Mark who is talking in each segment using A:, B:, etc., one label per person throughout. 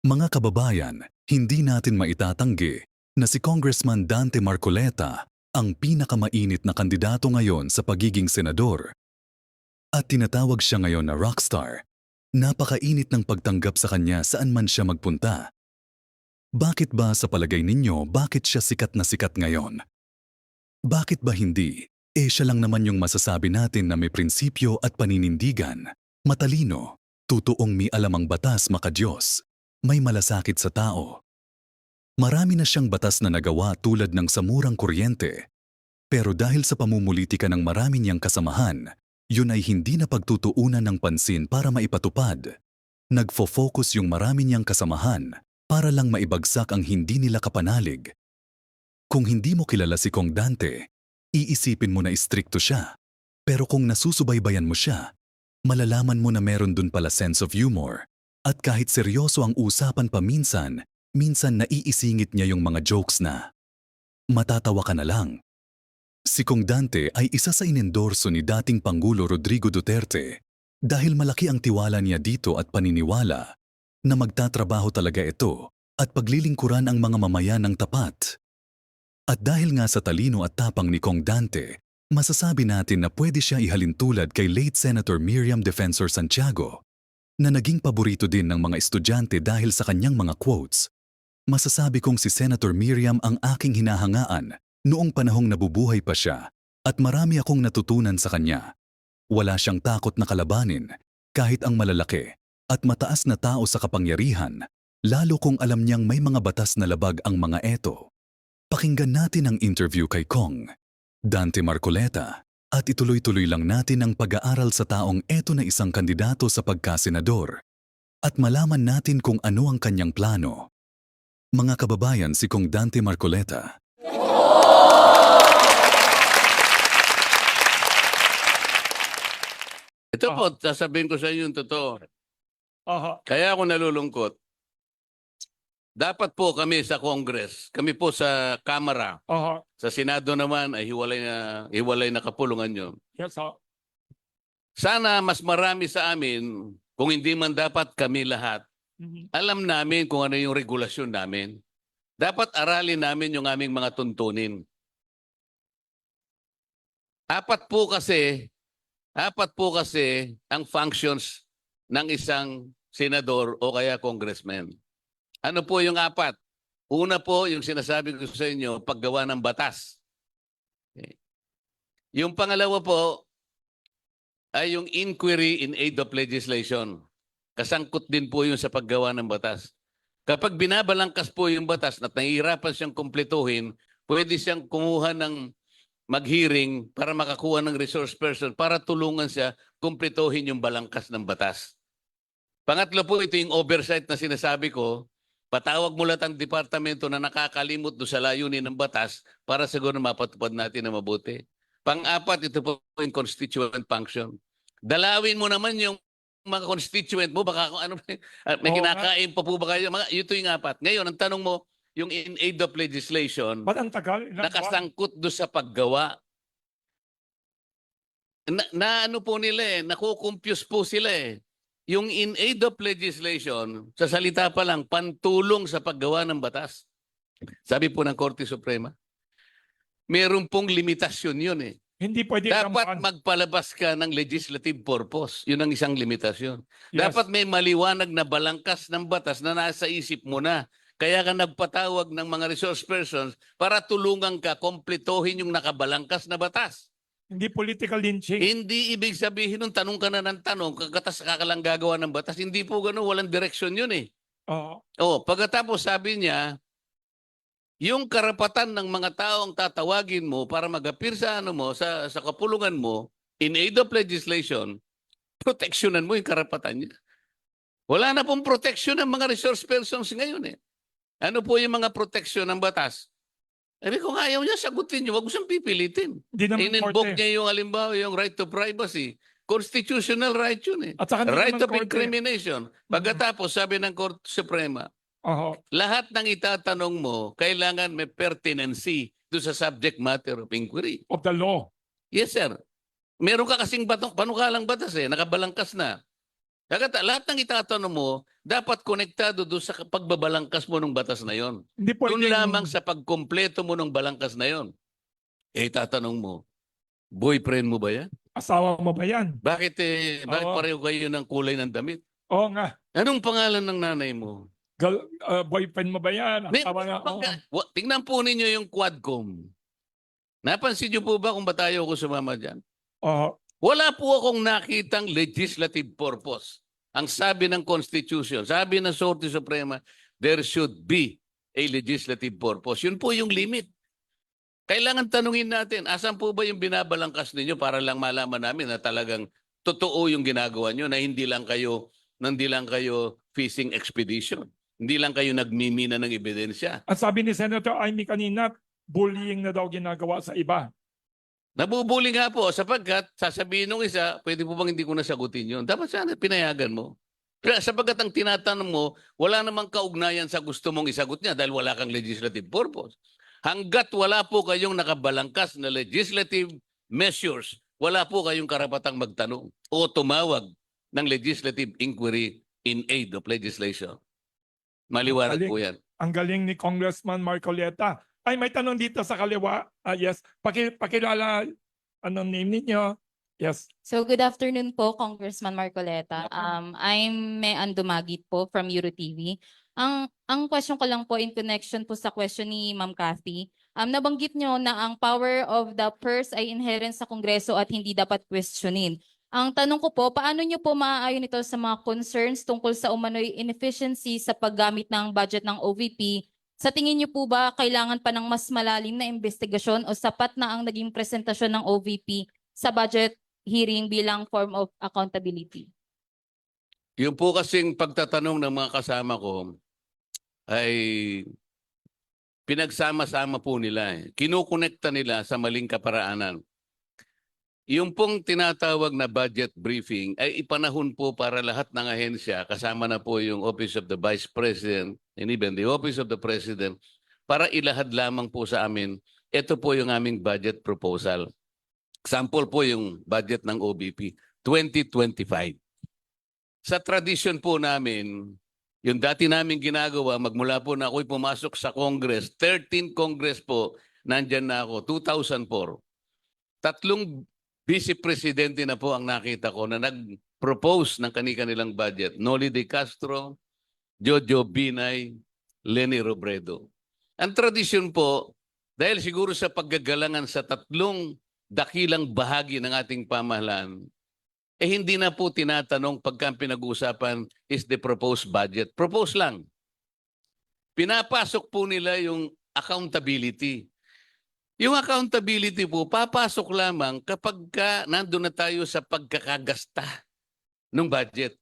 A: Mga kababayan, hindi natin maitatanggi na si Congressman Dante Marcoleta ang pinakamainit na kandidato ngayon sa pagiging senador. At tinatawag siya ngayon na rockstar. Napakainit ng pagtanggap sa kanya saan man siya magpunta. Bakit ba sa palagay ninyo bakit siya sikat na sikat ngayon? Bakit ba hindi? Siya lang naman yung masasabi natin na may prinsipyo at paninindigan, matalino, totoong may alam ang batas makadiyos, may malasakit sa tao. Marami na siyang batas na nagawa tulad ng samurang kuryente. Pero dahil sa pamumulitika ng marami niyang kasamahan, yun ay hindi na pagtutuunan ng pansin para maipatupad. Nagfo-focus yung marami niyang kasamahan para lang maibagsak ang hindi nila kapanalig. Kung hindi mo kilala si Kong Dante, iisipin mo na istrikto siya. Pero kung nasusubaybayan mo siya, malalaman mo na meron dun pala sense of humor. At kahit seryoso ang usapan pa minsan naiisingit niya yung mga jokes na matatawa ka na lang. Si Kong Dante ay isa sa inendorso ni dating Pangulo Rodrigo Duterte dahil malaki ang tiwala niya dito at paniniwala na magtatrabaho talaga ito at paglilingkuran ang mga mamayan ng tapat. At dahil nga sa talino at tapang ni Kong Dante, masasabi natin na pwede siya ihalintulad kay late Senator Miriam Defensor Santiago na naging paborito din ng mga estudyante dahil sa kanyang mga quotes. Masasabi kong si Senator Miriam ang aking hinahangaan noong panahong nabubuhay pa siya at marami akong natutunan sa kanya. Wala siyang takot na kalabanin kahit ang malalaki at mataas na tao sa kapangyarihan, lalo kung alam niyang may mga batas na labag ang mga eto. Pakinggan natin ang interview kay Kong Dante Marcoleta at ituloy-tuloy lang natin ang pag-aaral sa taong eto na isang kandidato sa pagkasenador at malaman natin kung ano ang kanyang plano. Mga kababayan, si Kong Dante Marcoleta.
B: Ito po, sasabihin ko sa inyo yung totoo. Kaya ako nalulungkot. Dapat po kami sa Congress, kami po sa Kamara, sa Senado naman ay hiwalay na kapulungan yun.
C: Yes, sir.
B: Sana mas marami sa amin, kung hindi man dapat kami lahat, alam namin kung ano yung regulasyon namin. Dapat aralin namin yung aming mga tuntunin. Apat po kasi ang functions ng isang senador o kaya congressman. Ano po yung apat? Una po, yung sinasabi ko sa inyo, paggawa ng batas. Okay. Yung pangalawa po ay yung inquiry in aid of legislation. Kasangkot din po yun sa paggawa ng batas. Kapag binabalangkas po yung batas at nahihirapan siyang kumpletuhin, pwede siyang kumuha ng mag-hearing para makakuha ng resource person para tulungan siya kumpletuhin yung balangkas ng batas. Pangatlo po, ito yung oversight na sinasabi ko. Patawag mo lahat ang departamento na nakakalimot do sa layunin ng batas para siguro mapatupad natin na mabuti. Pang-apat, ito po yung constituent function. Dalawin mo naman yung mga constituent mo, baka kung ano, may kinakain pa po ba kayo? Ito yung apat. Ngayon, ang tanong mo, yung in aid of legislation,
C: Ba't ang tagal?
B: nakasangkot do sa paggawa. Ano po nila nakukumpuse po sila Yung in aid of legislation, sa salita pa lang, pantulong sa paggawa ng batas. Sabi po ng Korte Suprema, meron pong limitasyon yun
C: Hindi pwede
B: Dapat magpalabas ka ng legislative purpose. Yun ang isang limitasyon.
C: Yes.
B: Dapat may maliwanag na balangkas ng batas na nasa isip mo na. Kaya ka nagpatawag ng mga resource persons para tulungan ka kompletohin yung nakabalangkas na batas.
C: Hindi political lynching.
B: Hindi ibig sabihin nung tanong ka na ng tanong, kagatas ka lang gagawa ng batas. Hindi po gano'n, walang direksyon yun pagkatapos sabi niya, yung karapatan ng mga taong tatawagin mo para mag-appear sa sa kapulungan mo, in aid of legislation, proteksyonan mo yung karapatan niya. Wala na pong proteksyon ng mga resource persons ngayon Ano po yung mga proteksyon ng batas? Sabi ko, ayaw niya, sagutin niyo. Huwag mo siyang pipilitin. In-invoke niya yung halimbawa, yung right to privacy. Constitutional right yun
C: At saka
B: right of
C: korte.
B: incrimination. Pagkatapos, sabi ng Korte Suprema, lahat ng itatanong mo, kailangan may pertinency do sa subject matter of inquiry.
C: Of the law.
B: Yes, sir. Meron ka kasing panukalang batas nakabalangkas na. Lahat ng itatanong mo, dapat konektado doon sa pagbabalangkas mo ng batas na yon.
C: Hindi
B: Doon
C: pwedeng
B: lamang sa pagkompleto mo ng balangkas na yon. Eh, tatanong mo, boyfriend mo ba yan?
C: asawa mo ba yan?
B: Bakit
C: Oo.
B: pareho kayo ng kulay ng damit?
C: Oo nga.
B: Anong pangalan ng nanay mo?
C: Boyfriend mo ba yan?
B: May-
C: Asawa nga. Oo.
B: Tingnan po ninyo yung Quadcom. Napansin niyo po ba kung ba't ayaw ko sumama dyan?
C: Oo.
B: Wala po akong nakitang legislative purpose. Ang sabi ng Constitution, sabi ng Korte Suprema, there should be a legislative purpose. Yun po yung limit. Kailangan tanungin natin, asan po ba yung binabalangkas ninyo para lang malaman namin na talagang totoo yung ginagawa nyo, na hindi lang kayo fishing expedition. Hindi lang kayo nagmimina ng ebidensya.
C: Ang sabi ni Senator Amy kanina, bullying na daw ginagawa sa iba.
B: Nabubuli nga po sapagkat sasabihin ng isa, pwede po bang hindi ko nasagutin yun? Dapat sana pinayagan mo. Pero sapagkat ang tinatanong mo, wala namang kaugnayan sa gusto mong isagot niya dahil wala kang legislative purpose. Hanggat wala po kayong nakabalangkas na legislative measures, wala po kayong karapatang magtanong o tumawag ng legislative inquiry in aid of legislation. Maliwanag po yan.
C: Ang galing ni Congressman Marcoleta. Ay, may tanong dito sa kaliwa. Yes. Pakilala, anong name ninyo? Yes.
D: So good afternoon po, Congressman Marcoleta. I'm Mean Dumagit po from EuroTV. Ang question ko lang po in connection po sa question ni Ma'am Cathy. Nabanggit nyo na ang power of the purse ay inherent sa Kongreso at hindi dapat questionin. Ang tanong ko po, paano nyo po maaayon ito sa mga concerns tungkol sa umano'y inefficiency sa paggamit ng budget ng OVP? Sa tingin niyo po ba kailangan pa ng mas malalim na investigasyon o sapat na ang naging presentasyon ng OVP sa budget hearing bilang form of accountability?
B: Yung po kasing pagtatanong ng mga kasama ko ay pinagsama-sama po nila. Kinukonekta nila sa maling kaparaanan. Yung pong tinatawag na budget briefing ay ipanahon po para lahat ng ahensya, kasama na po yung Office of the Vice President and even the Office of the President, para ilahad lamang po sa amin, ito po yung aming budget proposal. Example po yung budget ng OBP, 2025. Sa tradisyon po namin, yung dati namin ginagawa, magmula po na ako'y pumasok sa Congress, 13 Congress po, nandyan na ako, 2004. 3 Vice Presidente na po ang nakita ko na nag-propose ng kanilang budget. Noli de Castro, Jojo Binay, Leni Robredo. Ang tradisyon po, dahil siguro sa paggagalangan sa 3 dakilang bahagi ng ating pamahalaan, hindi na po tinatanong pagka pinag-uusapan is the proposed budget. Propose lang. Pinapasok po nila yung accountability. Yung accountability po, papasok lamang kapag nandun na tayo sa pagkakagasta ng budget.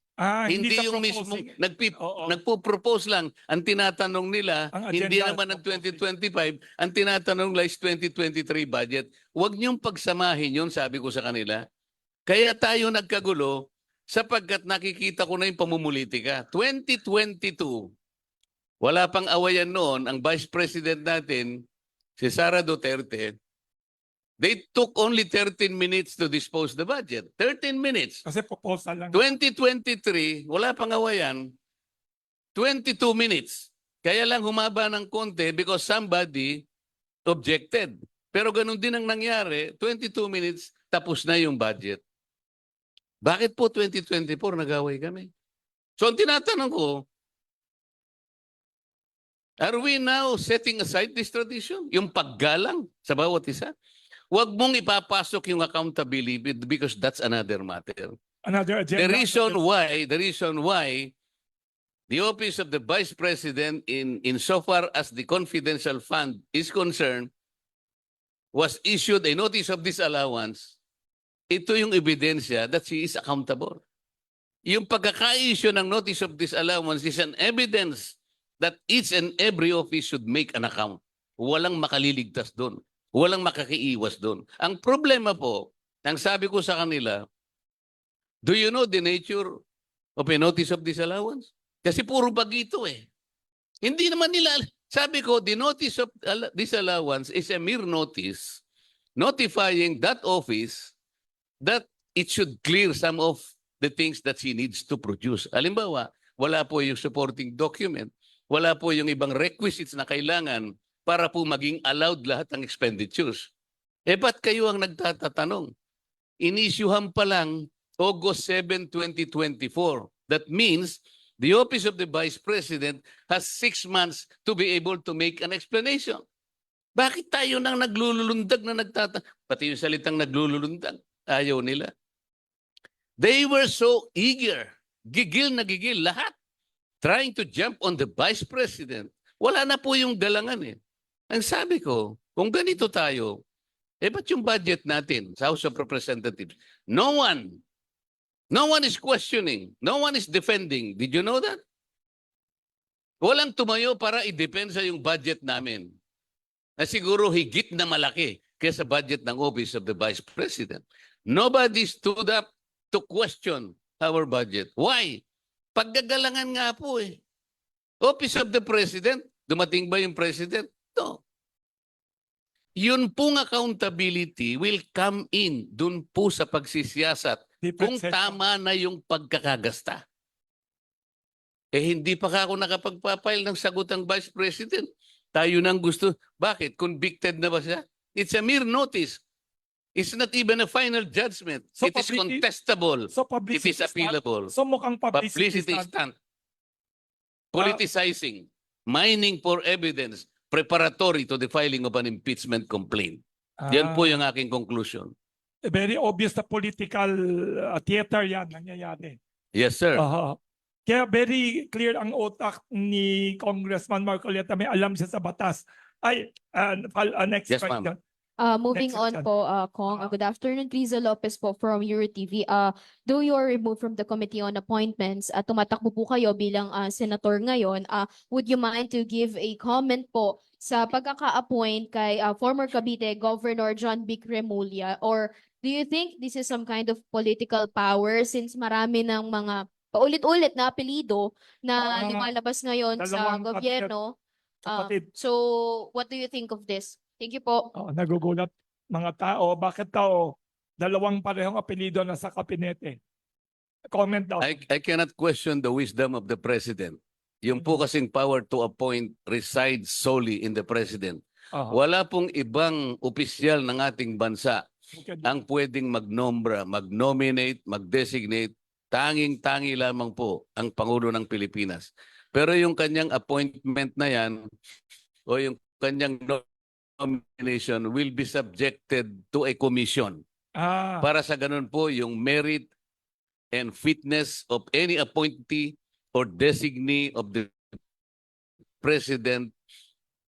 B: Hindi
C: sa
B: yung
C: proposing.
B: mismo
C: Oo.
B: nagpo-propose lang. Ang tinatanong nila,
C: Ang
B: hindi
C: agenda,
B: naman ang
C: proposing.
B: 2025, ang tinatanong nila is 2023 budget. Huwag niyong pagsamahin yun, sabi ko sa kanila. Kaya tayo nagkagulo sapagkat nakikita ko na yung pamumulitika. 2022, wala pang awayan noon, ang Vice President natin, si Sara Duterte, they took only 13 minutes to dispose the budget. 13 minutes.
C: Kasi proposal lang.
B: 2023, wala pang awayan, 22 minutes. Kaya lang humaba ng konti because somebody objected. Pero ganun din ang nangyari, 22 minutes, tapos na yung budget. Bakit po 2024 nag-away kami? So ang tinatanong ko, are we now setting aside this tradition? Yung paggalang sa bawat isa? Huwag mong ipapasok yung accountability because that's another matter.
C: Another agenda.
B: The reason why the Office of the Vice President insofar as the confidential fund is concerned was issued a notice of disallowance, ito yung ebidensya that she is accountable. Yung pagkaka-issue ng notice of disallowance is an evidence that each and every office should make an account. Walang makaliligtas doon. Walang makakiiwas doon. Ang problema po, ang sabi ko sa kanila, do you know the nature of a notice of disallowance? Kasi puro bagito eh. Hindi naman nila, sabi ko, the notice of disallowance is a mere notice notifying that office that it should clear some of the things that she needs to produce. Halimbawa, wala po yung supporting document, wala po yung ibang requisites na kailangan para po maging allowed lahat ng expenditures. Ba't kayo ang nagtatatanong? Inisyuhan pa lang August 7, 2024. That means the Office of the Vice President has 6 months to be able to make an explanation. Bakit tayo nang naglululundag na pati yung salitang naglululundag, ayaw nila. They were so eager, gigil na gigil lahat, trying to jump on the Vice President. Wala na po yung galangan eh. Ang sabi ko, kung ganito tayo, ba't yung budget natin sa House of Representatives? No one is questioning. No one is defending. Did you know that? Walang tumayo para i-depensa yung budget namin. Na siguro higit na malaki kaysa budget ng Office of the Vice President. Nobody stood up to question our budget. Why? Paggagalangan nga po eh. Office of the President, dumating ba yung President? No. Yun pong accountability will come in dun po sa pagsisiyasat kung tama na yung pagkakagasta. Hindi pa ako nakapagpapile ng sagot ang Vice President. Tayo nang gusto. Bakit? Convicted na ba siya? It's a mere notice. It's not even a final judgment.
C: So
B: it is contestable.
C: So
B: It is appealable.
C: So mukhang publicity
B: Publicity
C: stunt.
B: stunt. Politicizing. Mining for evidence. Preparatory to the filing of an impeachment complaint. Yan po yung aking conclusion.
C: Very obvious na political theater yan nangyayari.
B: Yes, sir.
C: Kaya very clear ang utak ni Congressman Marcoleta. May alam siya sa batas. Next
B: Yes, ma'am.
C: question.
E: Moving
C: Next
E: on
C: question.
E: po, Kong. Good afternoon, Riza Lopez po from EuroTV. Though you are removed from the Committee on Appointments, tumatakbo po kayo bilang senator ngayon, would you mind to give a comment po sa pagkaka-appoint kay former Cavite Governor John Vic Remulla? Or do you think this is some kind of political power since marami ng mga paulit-ulit na apelido na lumalabas ngayon sa
C: dalawang
E: gobyerno?
C: Kapatid.
E: So, what do you think of this? Thank you po.
C: Nagugulat mga tao. Bakit tao? Dalawang parehong apelido na sa kabinete. Comment daw.
B: I cannot question the wisdom of the President. Yung po kasing power to appoint resides solely in the President. Wala pong ibang opisyal ng ating bansa ang pwedeng magnombra, mag-nominate, mag-designate. Tanging-tangi lamang po ang Pangulo ng Pilipinas. Pero yung kanyang appointment na yan o yung kanyang nomination will be subjected to a commission. Para sa ganun po, yung merit and fitness of any appointee or designee of the President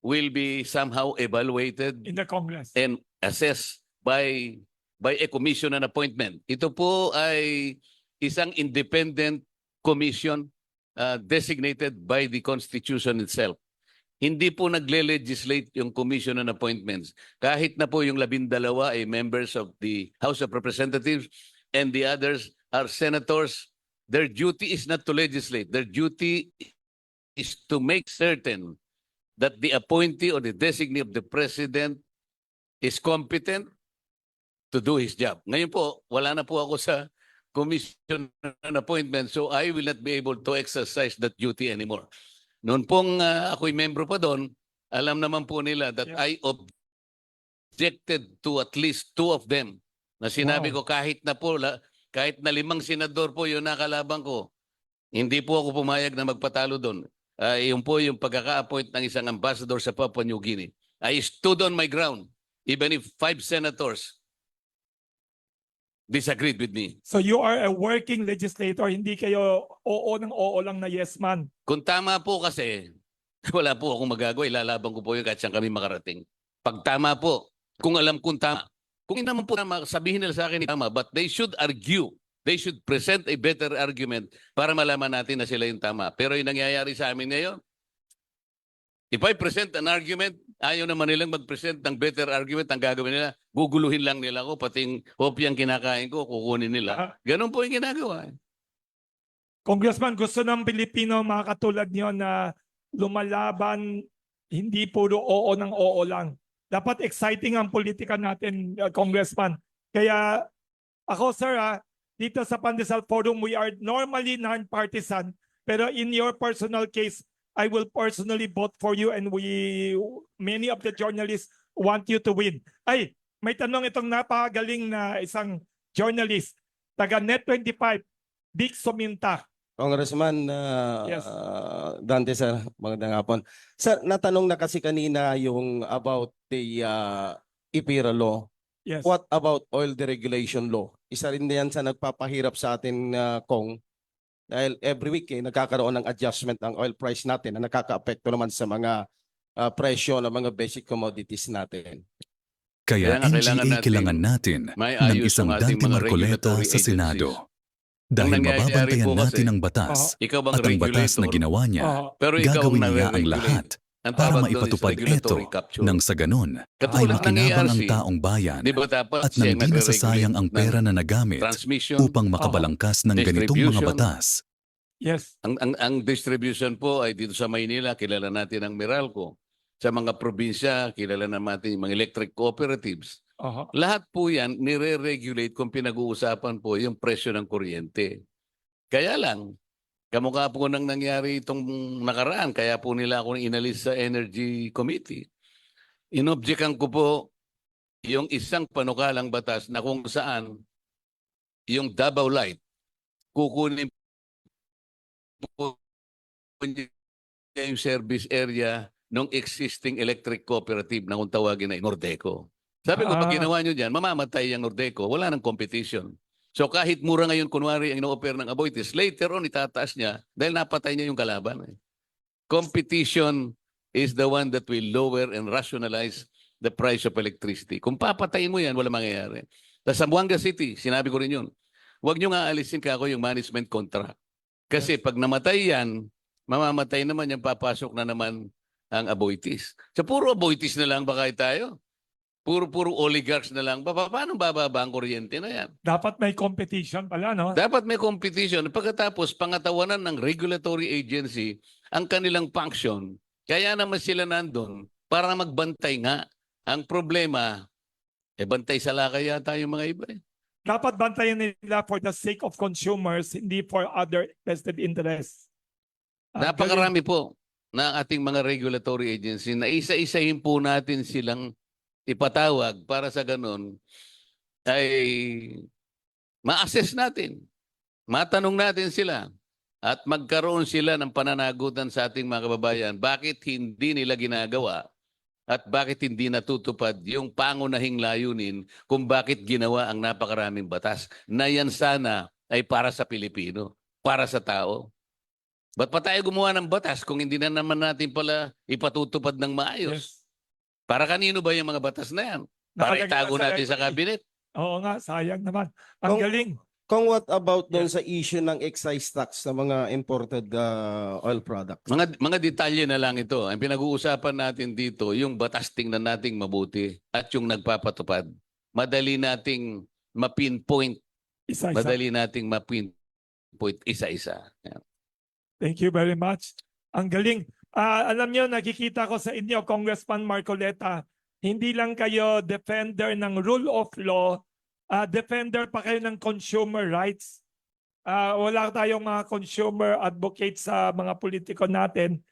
B: will be somehow evaluated
C: in the Congress
B: and assessed by a commission and appointment. Ito po ay isang independent commission designated by the Constitution itself. Hindi po nagle-legislate yung commission and appointments. Kahit na po yung 12 ay members of the House of Representatives and the others are senators, their duty is not to legislate. Their duty is to make certain that the appointee or the designee of the President is competent to do his job. Ngayon po, wala na po ako sa commission and appointment, so I will not be able to exercise that duty anymore. Noon pong ako'y membro pa doon, alam naman po nila that I objected to at least 2 of them na sinabi ko kahit na 5 senador po yung nakalaban ko, hindi po ako pumayag na magpatalo doon. Yung po yung pagkaka-appoint ng isang ambassador sa Papua New Guinea. I stood on my ground even if 5 senators disagreed with me.
C: So you are a working legislator, hindi kayo oo ng oo lang na yes man.
B: Kung tama po kasi, wala po akong magagawa. Ilalaban ko po yun kahit saan kami makarating. Pag tama po, kung alam kong tama. Kung hindi naman po tama, sabihin nila sa akin tama. But they should argue. They should present a better argument para malaman natin na sila yung tama. Pero yung nangyayari sa amin ngayon, if I present an argument, ayaw naman nilang mag-present ng better argument, ang gagawin nila, guguluhin lang nila ako, pati yung hopyang kinakain ko, kukunin nila. Ganun po yung ginagawa.
C: Congressman, gusto ng Pilipino mga katulad niyo na lumalaban, hindi puro oo ng oo lang. Dapat exciting ang politika natin, Congressman. Kaya ako, sir, dito sa Pandesal Forum, we are normally non-partisan. Pero in your personal case, I will personally vote for you and many of the journalists want you to win. Ay, may tanong itong napakagaling na isang journalist, taga Net25, Dick Sominta.
F: Congressman
C: Yes.
F: Dante, sir, magandang hapon. Sir, natanong na kasi kanina yung about the IPIRA law.
C: Yes.
F: What about oil deregulation law? Isa rin yan sa nagpapahirap sa atin, Kong. Dahil every week nagkakaroon ng adjustment ang oil price natin na nakaka-apekto naman sa mga presyo ng mga basic commodities natin.
A: Kaya
B: Kaya nga kailangan
A: NGA kailangan natin
B: may
A: ng
B: ayos
A: isang
B: ang ating
A: Dante
B: mga
A: Marcoleta
B: regulatory
A: sa Senado.
B: agencies.
A: Dahil
B: nangyayari
A: mababantayan
B: po kasi,
A: natin ang batas
B: Ikaw bang
A: at ang batas na
B: regulator?
A: ginawa niya,
B: Pero ikaw ang
A: gagawin niya ang
B: nare-regulate.
A: lahat
B: Ang
A: para
B: tawag doon is
A: maipatupad ito
B: regulatory capture.
A: nang sa ganon ay
B: Katulad ng
A: makinabang ang
B: ERC,
A: taong bayan
B: di ba dapat
A: at
B: siya
A: nang
B: ang
A: di nasasayang ang
B: nagre-regulate
A: pera
B: ng
A: na nagamit
B: transmission?
A: upang makabalangkas ng ganitong mga
B: distribution,
A: batas.
C: Yes.
B: Ang distribution po ay dito sa Maynila, kilala natin ang Meralco. Sa mga probinsya, kilala natin yung mga electric cooperatives.
C: Aha.
B: Lahat po yan, nire-regulate kung pinag-uusapan po yung presyo ng kuryente. Kaya lang, kamukha po nang nangyari itong nakaraan, kaya po nila ako inalis sa Energy Committee. Inobjekan ko po yung isang panukalang batas na kung saan yung Davao Light, kukunin po niya yung service area ng existing electric cooperative na kung tawagin ay Nordeco. Sabi ko, pag ginawa nyo dyan, mamamatay ang Nordeco, wala nang competition. So kahit mura ngayon, kunwari, ang ino-offer ng Aboitiz, later on, itataas niya dahil napatay niya yung kalaban. Competition is the one that will lower and rationalize the price of electricity. Kung papatayin mo yan, wala mangyayari. Sa Zamboanga City, sinabi ko rin yun, huwag nyo nga alisin ka ako yung management contract. Kasi pag namatay yan, mamamatay naman yan, papasok na naman ang Aboitiz. So puro Aboitiz na lang ba kahit tayo? Puro oligarchs na lang. Paano bababa ang kuryente na yan?
C: Dapat may competition pala, no?
B: Dapat may competition. Pagkatapos, pangatawanan ng regulatory agency ang kanilang function. Kaya naman sila nandun para magbantay nga. Ang problema, bantay sa lakay yata yung mga iba.
C: Dapat bantayan nila for the sake of consumers, hindi for other vested interests.
B: Napakarami po na ating mga regulatory agency na isa-isahin po natin silang ipatawag para sa ganun ay ma-assess natin, matanong natin sila at magkaroon sila ng pananagutan sa ating mga kababayan bakit hindi nila ginagawa at bakit hindi natutupad yung pangunahing layunin kung bakit ginawa ang napakaraming batas na yan sana ay para sa Pilipino, para sa tao. Ba't pa tayo gumawa ng batas kung hindi na naman natin pala ipatutupad ng maayos?
C: Yes.
B: Para kanino ba yung mga batas na yan? Para
C: Nakalagay
B: itago
C: na sa
B: natin sa
C: record.
B: cabinet?
C: Oo nga, sayang naman. Ang
F: Kung-
C: galing.
F: Kung what about doon sa issue ng excise tax sa mga imported oil products?
B: Mga detalye na lang ito. Ang pinag-uusapan natin dito, yung batas tingnan nating mabuti at yung nagpapatupad. Madali nating ma-pinpoint.
C: Isa-isa.
B: Madali nating ma-pinpoint isa-isa. Yan.
C: Thank you very much. Ang galing. Alam niyo, nakikita ko sa inyo, Congressman Marcoleta, hindi lang kayo defender ng rule of law, defender pa kayo ng consumer rights. Wala tayong mga consumer advocates sa mga politiko natin.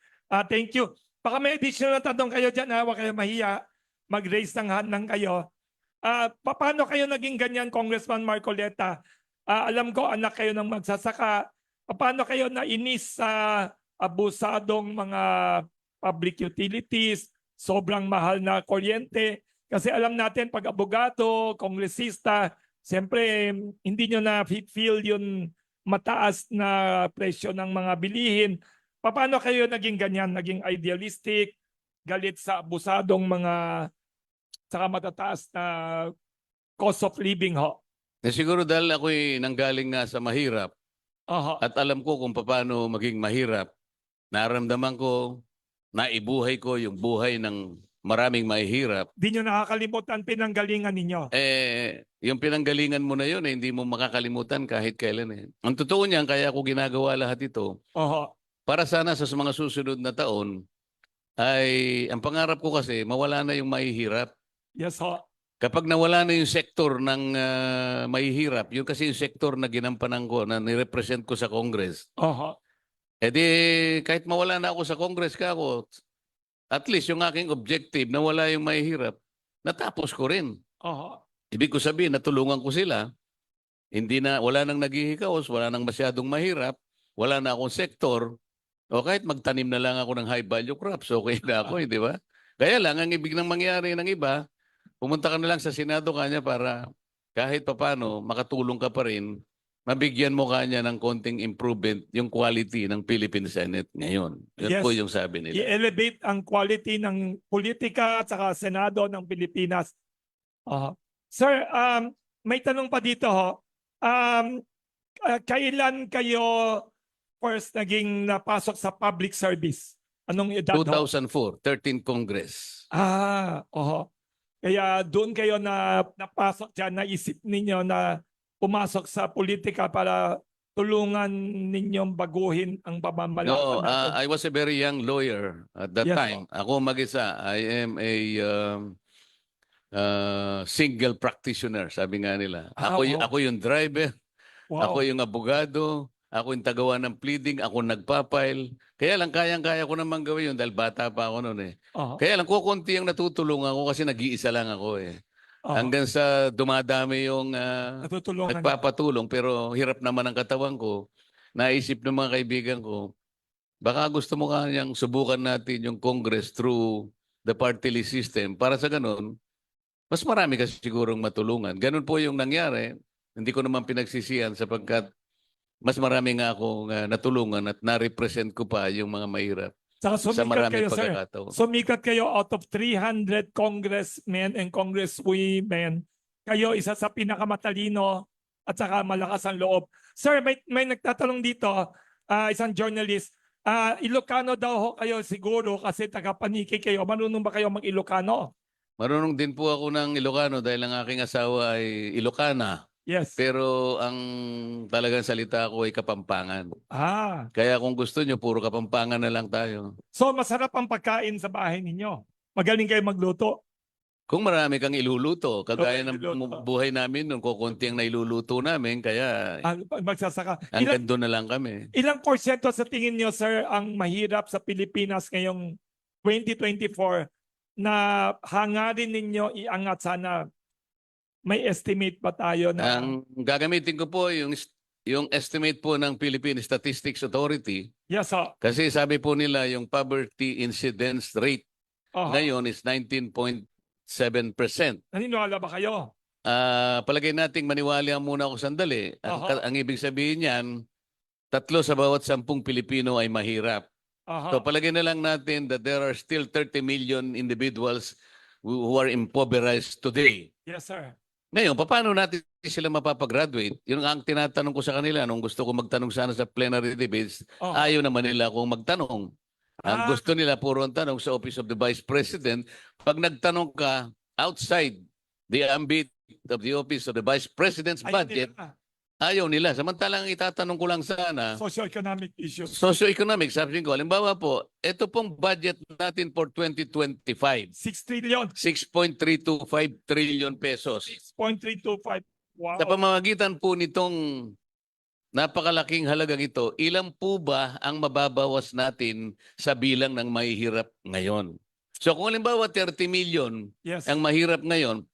C: Thank you. Baka may additional na tanong kayo dyan, huwag kayo mahiya. Mag-raise ng hand lang kayo. Paano kayo naging ganyan, Congressman Marcoleta? Alam ko, anak kayo ng magsasaka. Paano kayo nainis sa abusadong mga public utilities, sobrang mahal na kuryente? Kasi alam natin, pag abogado, kongresista, siyempre hindi nyo na-feel yung mataas na presyo ng mga bilihin. Paano kayo naging ganyan? Naging idealistic, galit sa abusadong mga saka matataas na cost of living ho?
B: Siguro dahil ako'y nanggaling nga sa mahirap,
C: Aha.
B: at alam ko kung paano maging mahirap. Naramdaman ko, naibuhay ko yung buhay ng maraming mahihirap.
C: Di nyo nakakalimutan pinanggalingan ninyo.
B: Yung pinanggalingan mo na yun, hindi mo makakalimutan kahit kailan. Ang totoo niyan, kaya ako ginagawa lahat ito,
C: Oho.
B: para sana sa mga susunod na taon, ay ang pangarap ko kasi, mawala na yung mahihirap.
C: Yes ho.
B: Kapag nawala na yung sektor ng mahihirap, yun kasi yung sektor na ginampanan ko, na nirepresent ko sa Congress,
C: Oho.
B: Eh di, kahit mawala na ako sa Congress ka ako, at least yung aking objective na wala yung mahihirap, natapos ko rin.
C: Oo.
B: Ibig ko sabihin, natulungan ko sila. Wala nang naghihikaos, wala nang masyadong mahirap, wala na akong sektor, o kahit magtanim na lang ako ng high value crops, okay na ako, di ba? Kaya lang, ang ibig nang mangyari ng iba, pumunta ka na lang sa Senado kanya para kahit papano makatulong ka pa rin, mabigyan mo kanya ng konting improvement yung quality ng Philippine Senate ngayon. Yun
C: Yes.
B: po yung sabi nila.
C: I-elevate ang quality ng politika at saka Senado ng Pilipinas. Sir, may tanong pa dito ho. Kailan kayo first naging napasok sa public service? Anong edad ho?
B: 2004, 13th Congress.
C: Oho. Kaya doon kayo napasok dyan, naisip ninyo na pumasok sa politika para tulungan ninyong baguhin ang
B: No,
C: pamamalakad natin.
B: I was a very young lawyer at that
C: Yes,
B: time. Ako mag-isa. I am a single practitioner, sabi nga nila.
C: Wow.
B: Ako yung driver,
C: Wow.
B: ako yung abogado, ako yung tagawa ng pleading, ako nagpapile. Kaya lang, kayang-kaya ko naman gawin yun dahil bata pa ako noon eh.
C: Oho.
B: Kaya lang, kukunti ang natutulungan ko kasi nag-iisa lang ako eh.
C: Oho.
B: Hanggang sa dumadami yung
C: Natutulungan.
B: nagpapatulong pero hirap naman ang katawan ko. Naisip ng mga kaibigan ko, baka gusto mo kanyang subukan natin yung Congress through the party list system para sa ganun, mas marami kasi sigurong matulungan. Ganun po yung nangyari. Hindi ko naman pinagsisihan sapagkat mas marami nga akong natulungan at na-represent ko pa yung mga mahirap
C: Saka
B: sa
C: sumikat
B: maraming
C: kayo, sir.
B: pagkakataon.
C: Sumikat kayo out of 300 congressmen and congresswomen. Kayo isa sa pinakamatalino at saka malakas ang loob. Sir, may nagtatanong dito, isang journalist. Ilocano daw ho kayo siguro kasi taga-Paniki kayo. Marunong ba kayo mag-Ilocano?
B: Marunong din po ako ng Ilocano dahil ang aking asawa ay Ilocana.
C: Yes.
B: Pero ang talagang salita ko ay Kapampangan. Kaya kung gusto nyo, puro Kapampangan na lang tayo.
C: So masarap ang pagkain sa bahay ninyo. Magaling kayo magluto.
B: Kung marami kang iluluto, kagaya ng
C: Iluluto.
B: buhay namin, nung kukunti ang nailuluto namin, kaya
C: Magsasaka.
B: hanggang doon na lang kami.
C: Ilang porsyento sa tingin nyo, sir, ang mahirap sa Pilipinas ngayong 2024 na hangarin ninyo iangat sana? May estimate ba tayo na?
B: Ang gagamitin ko po yung estimate po ng Philippine Statistics Authority.
C: Yes, sir.
B: Kasi sabi po nila yung poverty incidence rate ngayon is 19.7%.
C: Naniniwala ba kayo?
B: Palagay nating maniwala muna ako sandali. Ang ibig sabihin niyan, 3 sa bawat 10 Pilipino ay mahirap. So palagay na lang natin that there are still 30 million individuals who are impoverished today.
C: Yes, sir.
B: Ngayon, paano natin sila mapapagraduate? Yun ang tinatanong ko sa kanila nung gusto ko magtanong sana sa plenary debates. Ayaw naman nila akong magtanong. Ang gusto nila puro ang tanong sa Office of the Vice President. Pag nagtanong ka outside the ambit of the Office of the Vice President's budget, ayaw nila. Samantalang itatanong ko lang sana,
C: Socio-economic issues.
B: socio-economic, sabi ko, halimbawa po, ito pong budget natin for 2025,
C: 6 trillion.
B: 6.325 trillion pesos.
C: 6.325. Wow.
B: Sa pamamagitan po nitong napakalaking halagang ito, ilan po ba ang mababawas natin sa bilang ng mahihirap ngayon? So kung halimbawa 30 million
C: Yes.
B: ang mahirap ngayon,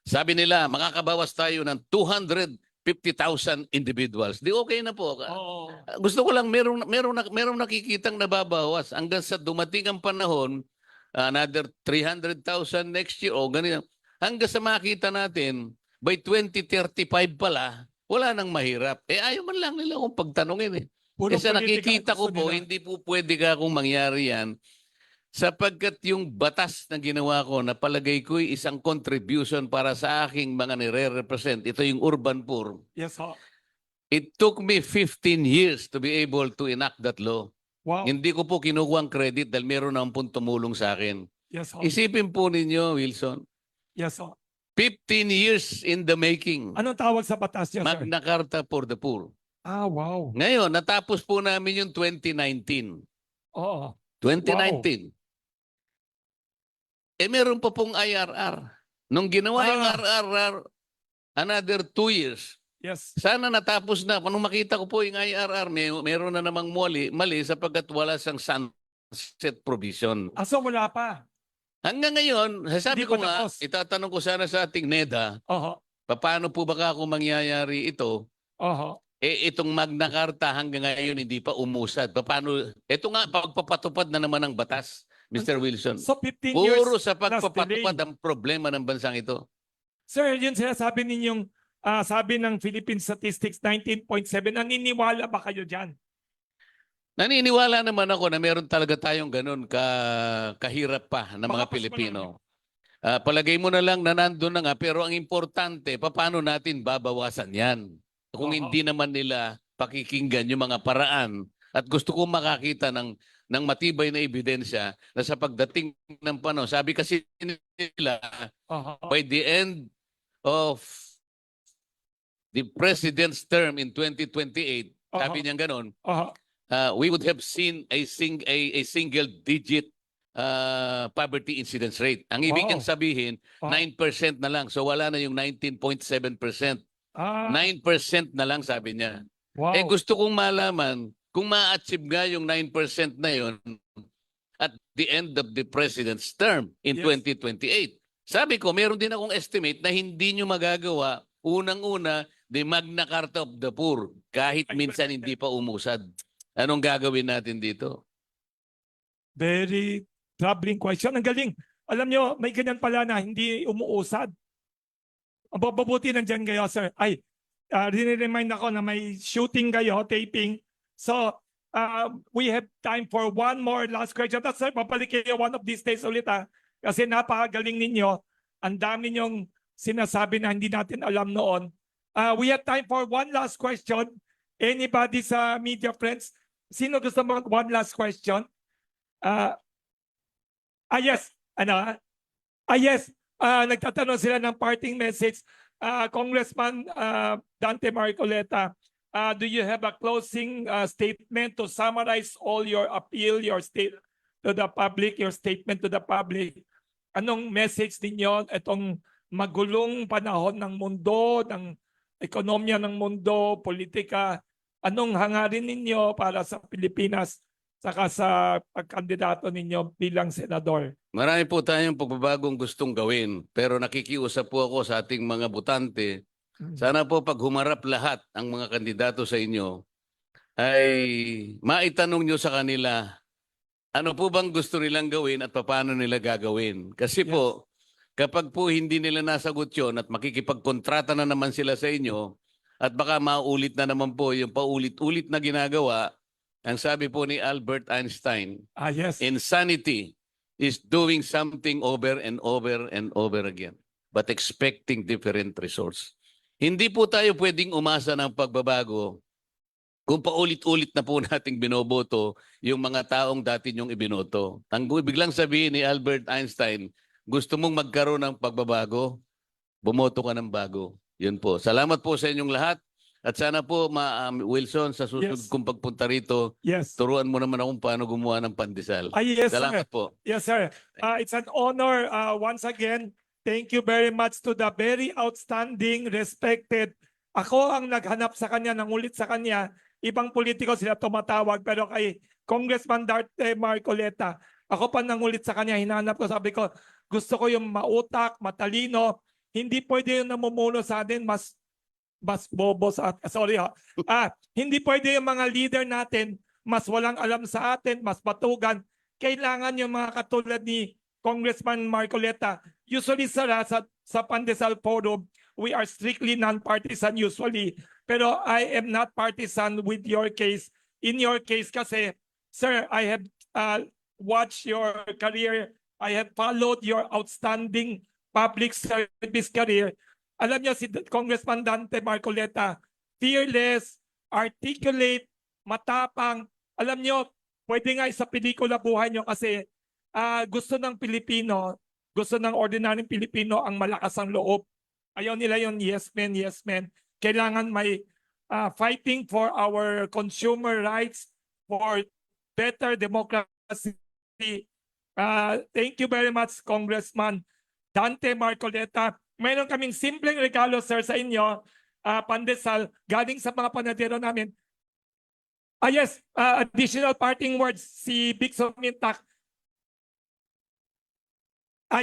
B: sabi nila makakabawas tayo ng 250,000 individuals. Di okay na po. Gusto ko lang merong nakikitang nababawas hanggang sa dumating ang panahon, another 300,000 next year o ganyan. Hanggang sa makita natin by 2035 pala, wala nang mahirap. Ayaw man lang nila akong pagtanungin eh.
C: Puro
B: Kasi
C: politika
B: nakikita ko
C: gusto
B: po,
C: nila.
B: hindi po pwede ka kung mangyari yan sapagkat yung batas na ginawa ko na palagay ko isang contribution para sa aking mga nire-represent. Ito yung urban poor.
C: Yes, sir.
B: It took me 15 years to be able to enact that law.
C: Wow.
B: Hindi ko po kinukuha ang credit dahil meron na pong tumulong sa akin.
C: Yes, sir.
B: Isipin po ninyo, Wilson,
C: Yes, sir.
B: 15 years in the making.
C: Anong tawag sa batas niya, sir?
B: Magna Carta for the Poor.
C: Wow.
B: Ngayon, natapos po namin yung 2019.
C: Oo.
B: 2019. Meron pa pong IRR. Nung ginawa yung RRR, another 2 years,
C: Yes.
B: Sana natapos na. Nung makita ko po yung IRR, meron na namang mali sapagkat wala siyang sunset provision.
C: So wala pa.
B: Hanggang ngayon, sabi
C: Hindi
B: ko
C: pa
B: nga,
C: tapos.
B: itatanong ko sana sa ating NEDA,
C: Oho.
B: paano po baka kung mangyayari ito,
C: Oho.
B: itong Magna Carta hanggang ngayon hindi pa umusad. Paano, ito nga, pagpapatupad na naman ng batas, Mr. Wilson.
C: So 15 years
B: Puro sa
C: plus
B: pagpapatupad
C: delay.
B: ang problema ng bansang ito.
C: Sir, yun sinasabi ninyong sabi ng Philippine Statistics 19.7. Naniniwala ba kayo dyan?
B: Naniniwala naman ako na meron talaga tayong ganun kahirap pa ng mga
C: Baka mas
B: Pilipino. Palagay mo na lang na nandun na nga, pero ang importante, paano natin babawasan yan? Kung
C: Oo.
B: hindi naman nila pakikinggan yung mga paraan at gusto kong makakita ng matibay na ebidensya na sa pagdating ng panahon, sabi kasi nila,
C: Oho.
B: by the end of the president's term in 2028, sabi niya ganon,
C: Oho.
B: we would have seen a single digit poverty incidence rate. Ang ibig
C: Wow.
B: niyang sabihin,
C: Wow.
B: 9% na lang. So wala na yung 19.7%. 9% na lang sabi niya.
C: Wow.
B: Gusto kong malaman kung ma-achieve nga yung 9% na yon at the end of the president's term in
C: Yes.
B: 2028. Sabi ko, meron din akong estimate na hindi nyo magagawa unang-una the Magna Carta of the Poor kahit
C: Ay,
B: minsan hindi pa umusad. Anong gagawin natin dito?
C: Very troubling question. Ang galing. Alam nyo, may ganyan pala na hindi umuusad. Ang bababuti nandyan kayo, sir. Ay, riniremind ako na may shooting kayo, taping. So, we have time for one more last question. That's sir, papalik kayo one of these days ulit ha. Kasi napakagaling ninyo. Ang dami ninyong sinasabi na hindi natin alam noon. We have time for one last question. Anybody sa media friends? Sino gusto mag one last question? Yes. Yes. Nagtatanong sila ng parting message. Congressman Dante Marcoleta, do you have a closing statement to summarize all your appeal, your state to the public, your statement to the public? Anong message ninyo itong magulong panahon ng mundo, ng ekonomiya ng mundo, politika? Anong hangarin ninyo para sa Pilipinas saka sa pagkandidato ninyo bilang senador?
B: Marami po tayong pagbabagong gustong gawin, pero nakikiusap po ako sa ating mga butante. Sana po pag humarap lahat ang mga kandidato sa inyo, ay maitanong nyo sa kanila, ano po bang gusto nilang gawin at paano nila gagawin? Kasi po, kapag po hindi nila nasagot yun at makikipagkontrata na naman sila sa inyo, at baka maulit na naman po yung paulit-ulit na ginagawa, ang sabi po ni Albert Einstein,
C: Yes.
B: insanity is doing something over and over and over again, but expecting different results. Hindi po tayo pwedeng umasa ng pagbabago kung paulit-ulit na po nating binoboto yung mga taong dati niyong ibinoto. Ang biglang sabihin ni Albert Einstein, gusto mong magkaroon ng pagbabago, bumoto ka ng bago. Yun po. Salamat po sa inyong lahat. At sana po, Wilson, sa susunod
C: Yes.
B: kong pagpunta rito,
C: Yes.
B: turuan mo naman akong paano gumawa ng pandesal.
C: Yes,
B: Salamat
C: sir.
B: po.
C: Yes, sir. It's an honor once again. Thank you very much to the very outstanding, respected. Ako ang naghanap sa kanya, nangulit sa kanya. Ibang politiko sila tumatawag, pero kay Congressman Dante Marcoleta, ako pa nangulit sa kanya, hinanap ko, sabi ko, gusto ko yung mautak, matalino. Hindi pwede yung namumuno sa atin, mas bobo sa atin. Sorry ha. Hindi pwede yung mga leader natin, mas walang alam sa atin, mas batugan. Kailangan yung mga katulad ni Congressman Marcoleta. Usually sa Pandesal Forum, we are strictly non-partisan usually. Pero I am not partisan with your case. In your case kasi, sir, I have watched your career. I have followed your outstanding public service career. Alam niyo si Congressman Dante Marcoleta, fearless, articulate, matapang. Alam niyo, pwede nga sa pelikula buhay niyo kasi gusto ng Pilipino, gusto ng ordinaryong Pilipino ang malakas ang loob. Ayaw nila yung yes men, yes men. Kailangan may fighting for our consumer rights, for better democracy. Thank you very much, Congressman Dante Marcoleta. Mayroon kaming simpleng regalo, sir, sa inyo. pandesal galing sa mga panadero namin. Yes, additional parting words si Bixo Mintak.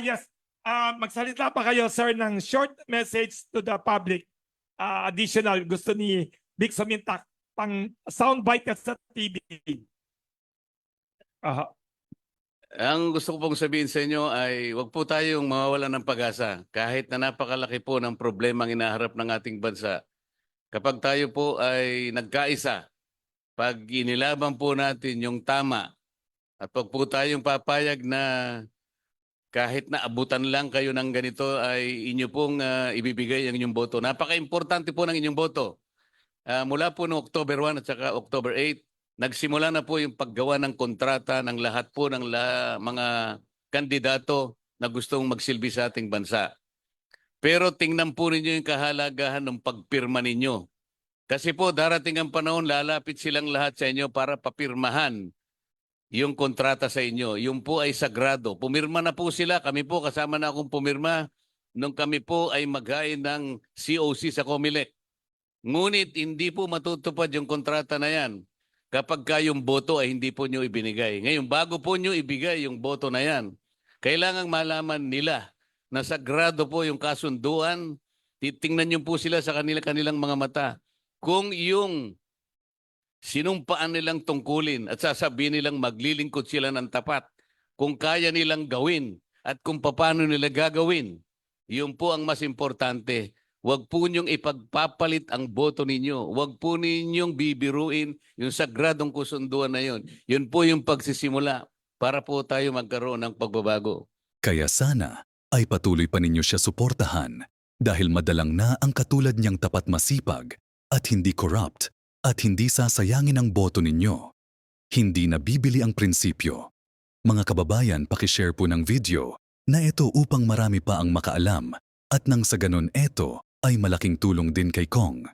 C: Yes, magsalita pa kayo sir ng short message to the public. Additional gusto ni Bixo Mintak pang soundbite ka sa TV. Aha.
B: Ang gusto ko pong sabihin sa inyo ay huwag po tayong mawawalan ng pag-asa kahit na napakalaki po ng problema ang inaharap ng ating bansa. Kapag tayo po ay nagkaisa, pag inilaban po natin yung tama at pag po tayong papayag na kahit na abutan lang kayo ng ganito ay inyo pong ibibigay ang inyong boto. Napaka-importante po ng inyong boto. Mula po noong October 1 at saka October 8, nagsimula na po yung paggawa ng kontrata ng lahat po ng mga kandidato na gustong magsilbi sa ating bansa. Pero tingnan po ninyo yung kahalagahan ng pagpirma ninyo. Kasi po darating ang panahon, lalapit silang lahat sa inyo para papirmahan yung kontrata sa inyo. Yung po ay sagrado. Pumirma na po sila. Kami po, kasama na akong pumirma nung kami po ay maghain ng COC sa COMELEC. Ngunit hindi po matutupad yung kontrata na yan kapag kayong boto ay hindi po nyo ibinigay. Ngayon, bago po nyo ibigay yung boto na yan, kailangang malaman nila na sagrado po yung kasunduan. Titingnan nyo po sila sa kanilang mga mata. Kung yung sinumpaan nilang tungkulin at sasabihin nilang maglilingkod sila ng tapat, kung kaya nilang gawin at kung paano nila gagawin, yun po ang mas importante. Huwag po ninyong ipagpapalit ang boto ninyo. Huwag po ninyong bibiruin yung sagradong kusunduan na yun. Yun po yung pagsisimula para po tayo magkaroon ng pagbabago.
A: Kaya sana ay patuloy pa ninyo siya suportahan dahil madalang na ang katulad niyang tapat masipag at hindi corrupt at hindi sasayangin ang boto ninyo. Hindi nabibili ang prinsipyo. Mga kababayan, pakishare po ng video na ito upang marami pa ang makaalam at nang sa ganun ito ay malaking tulong din kay Kong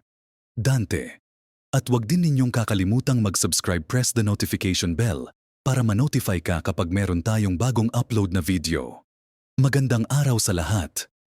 A: Dante. At wag din ninyong kakalimutang mag-subscribe, press the notification bell para ma-notify ka kapag meron tayong bagong upload na video. Magandang araw sa lahat!